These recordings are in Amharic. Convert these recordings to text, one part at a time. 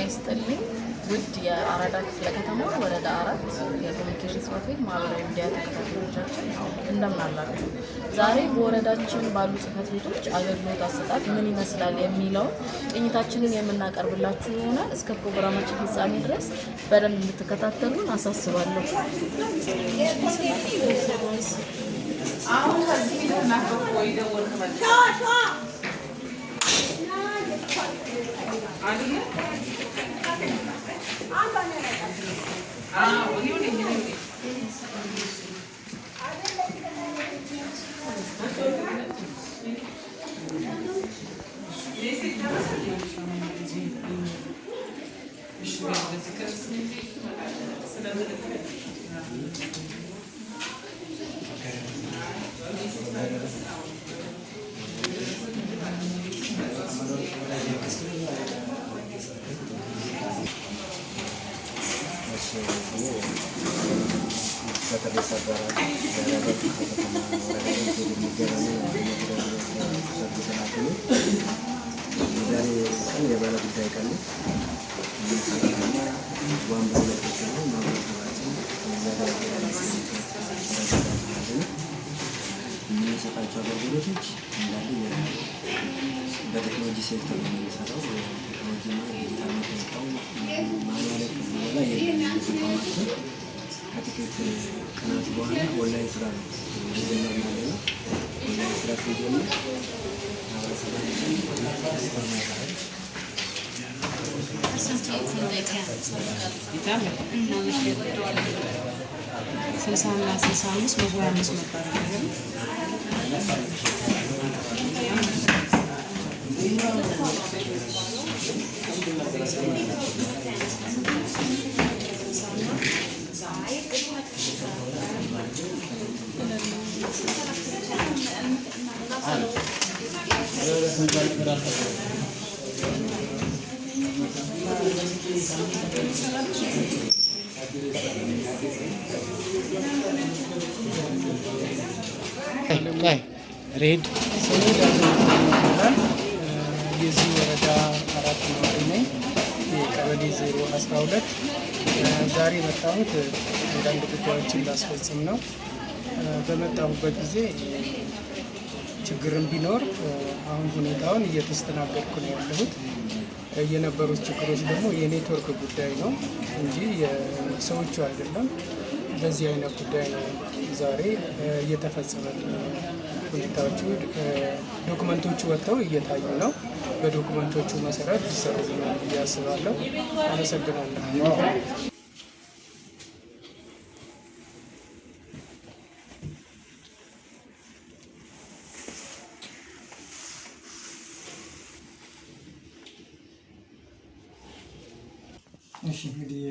ይስጥልኝ ውድ የአራዳ ክፍለ ከተማ ወረዳ 4 የኮሚኒኬሽን ጽሕፈት ቤት ማህበራዊ ሚዲያ ተከታታዮቻችን እንደምን አላችሁ? ዛሬ በወረዳችን ባሉ ጽሕፈት ቤቶች አገልግሎት አሰጣጥ ምን ይመስላል የሚለውን ቅኝታችንን የምናቀርብላችሁ ይሆናል። እስከ ፕሮግራማችን ፍጻሜ ድረስ በደንብ እንድትከታተሉን አሳስባለሁ። አገልግሎቶች እንዳለ በቴክኖሎጂ ሴክተር የሚሰራው ቴክኖሎጂ ዲጂታል መጠቀም ማኑዋል ከበላ የሚሰራው ከጥቂት ቀናት በኋላ ኦንላይን ስራ ነው የሚጀምረው። ኦንላይን ስራ ሲጀምር ሬድ የዚህ ወረዳ 4 ነዋሪ ነኝ። የቀበሌ 012 ዛሬ የመጣሁት አንዳንድ ጉዳዮችን ላስፈጽም ነው። በመጣሁበት ጊዜ ችግርም ቢኖር አሁን ሁኔታውን እየተስተናገድኩ ነው ያለሁት። የነበሩት ችግሮች ደግሞ የኔትወርክ ጉዳይ ነው እንጂ የሰዎቹ አይደለም። በዚህ አይነት ጉዳይ ነው ዛሬ እየተፈጸመልኝ ነው። ሁኔታዎቹ ዶክመንቶቹ ወጥተው እየታዩ ነው። በዶክመንቶቹ መሰረት ይሰሩልኛል ብዬ አስባለሁ። አመሰግናለሁ። እሺ እንግዲህ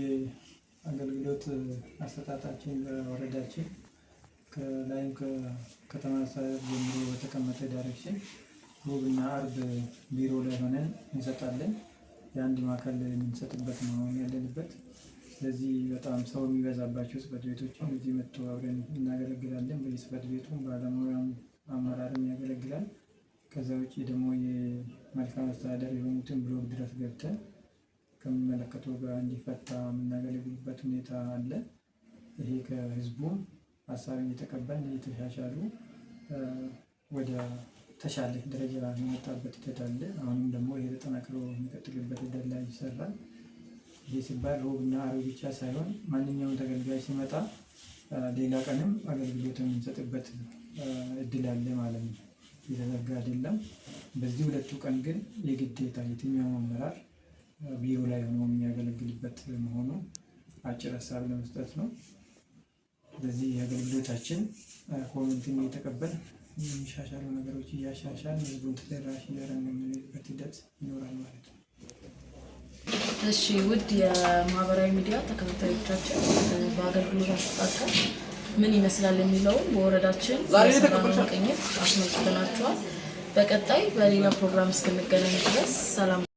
አገልግሎት አሰጣጣችን በወረዳችን ከላይም ከከተማ አስተዳደር ጀምሮ በተቀመጠ ዳይሬክሽን ሮብና አርብ ቢሮ ላይ ሆነን እንሰጣለን። የአንድ ማዕከል የምንሰጥበት ነው ያለንበት። ስለዚህ በጣም ሰው የሚበዛባቸው ጽሕፈት ቤቶችን እዚህ መጥቶ አብረን እናገለግላለን። በየጽሕፈት ቤቱ ባለሙያም አመራርም ያገለግላል። ከዛ ውጭ ደግሞ የመልካም አስተዳደር የሆኑትን ብሎክ ድረስ ገብተን ከሚመለከተው ጋር እንዲፈታ የምናገለግልበት ሁኔታ አለ። ይሄ ከህዝቡም ሀሳብ እየተቀበልን እየተሻሻሉ ወደ ተሻለ ደረጃ የመጣበት ሂደት አለ። አሁንም ደግሞ ይሄ ተጠናክሮ የሚቀጥልበት ሂደት ላይ ይሰራል። ይሄ ሲባል ሮብና አርብ ብቻ ሳይሆን ማንኛውም ተገልጋይ ሲመጣ ሌላ ቀንም አገልግሎት የምንሰጥበት እድል አለ ማለት ነው። የተዘጋ አይደለም። በዚህ ሁለቱ ቀን ግን የግዴታ የትኛውም አመራር ቢሮ ላይ ሆኖ የሚያገለግልበት መሆኑ አጭር ሀሳብ ለመስጠት ነው። ስለዚህ የአገልግሎታችን ኮሚኒቲን እየተቀበል የሚሻሻሉ ነገሮች እያሻሻል ህዝቡን ተደራሽ እያደረግን የምንሄድበት ሂደት ይኖራል ማለት ነው። እሺ ውድ የማህበራዊ ሚዲያ ተከታታዮቻችን በአገልግሎት አሰጣጥ ምን ይመስላል የሚለውን በወረዳችን የሰራነውን ቅኝት አስመልክተናችኋል። በቀጣይ በሌላ ፕሮግራም እስክንገናኝ ድረስ ሰላም።